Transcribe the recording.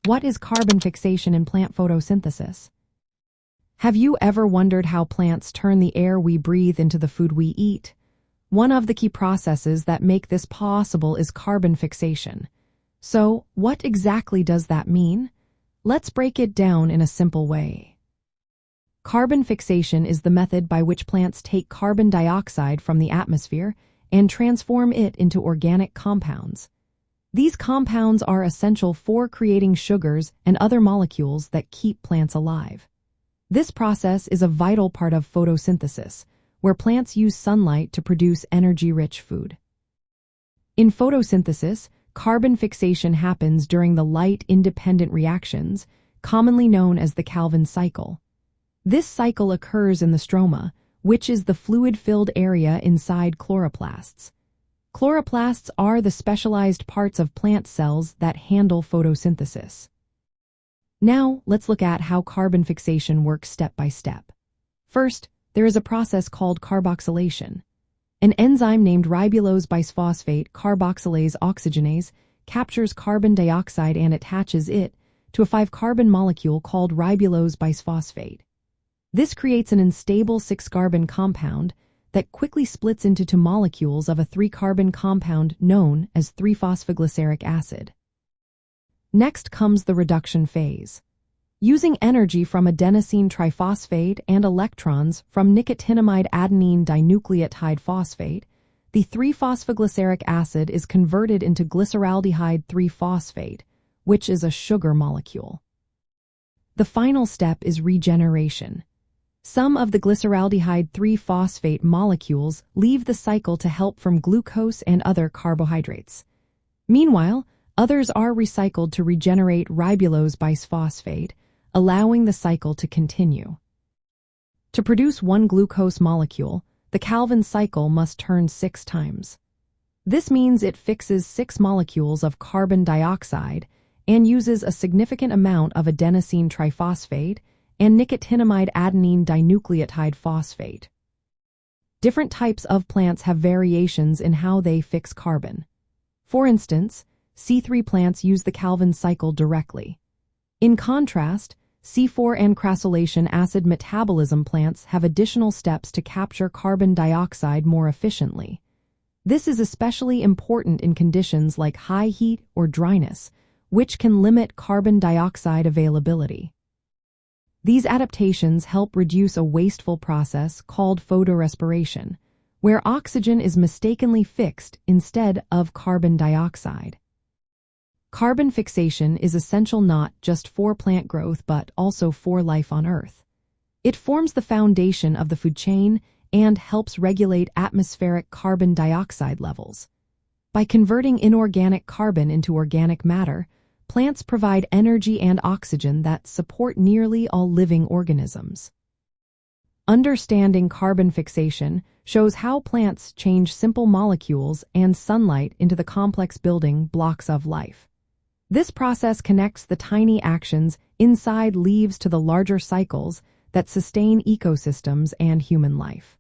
What is carbon fixation in plant photosynthesis? Have you ever wondered how plants turn the air we breathe into the food we eat? One of the key processes that make this possible is carbon fixation. So, what exactly does that mean? Let's break it down in a simple way. Carbon fixation is the method by which plants take carbon dioxide from the atmosphere and transform it into organic compounds. These compounds are essential for creating sugars and other molecules that keep plants alive. This process is a vital part of photosynthesis, where plants use sunlight to produce energy-rich food. In photosynthesis, carbon fixation happens during the light-independent reactions, commonly known as the Calvin cycle. This cycle occurs in the stroma, which is the fluid-filled area inside chloroplasts. Chloroplasts are the specialized parts of plant cells that handle photosynthesis. Now, let's look at how carbon fixation works step by step. First, there is a process called carboxylation. An enzyme named ribulose bisphosphate carboxylase oxygenase captures carbon dioxide and attaches it to a 5-carbon molecule called ribulose bisphosphate. This creates an unstable 6-carbon compound that quickly splits into 2 molecules of a 3-carbon compound known as 3-phosphoglyceric acid. Next comes the reduction phase. Using energy from adenosine triphosphate and electrons from nicotinamide adenine dinucleotide phosphate, the 3-phosphoglyceric acid is converted into glyceraldehyde 3-phosphate, which is a sugar molecule. The final step is regeneration. Some of the glyceraldehyde 3-phosphate molecules leave the cycle to help from glucose and other carbohydrates. Meanwhile, others are recycled to regenerate ribulose bisphosphate, allowing the cycle to continue. To produce 1 glucose molecule, the Calvin cycle must turn 6 times. This means it fixes 6 molecules of carbon dioxide and uses a significant amount of adenosine triphosphate and nicotinamide adenine dinucleotide phosphate. Different types of plants have variations in how they fix carbon. For instance, C3 plants use the Calvin cycle directly. In contrast, C4 and Crassulacean acid metabolism plants have additional steps to capture carbon dioxide more efficiently. This is especially important in conditions like high heat or dryness, which can limit carbon dioxide availability. These adaptations help reduce a wasteful process called photorespiration, where oxygen is mistakenly fixed instead of carbon dioxide. Carbon fixation is essential not just for plant growth but also for life on Earth. It forms the foundation of the food chain and helps regulate atmospheric carbon dioxide levels. By converting inorganic carbon into organic matter, plants provide energy and oxygen that support nearly all living organisms. Understanding carbon fixation shows how plants change simple molecules and sunlight into the complex building blocks of life. This process connects the tiny actions inside leaves to the larger cycles that sustain ecosystems and human life.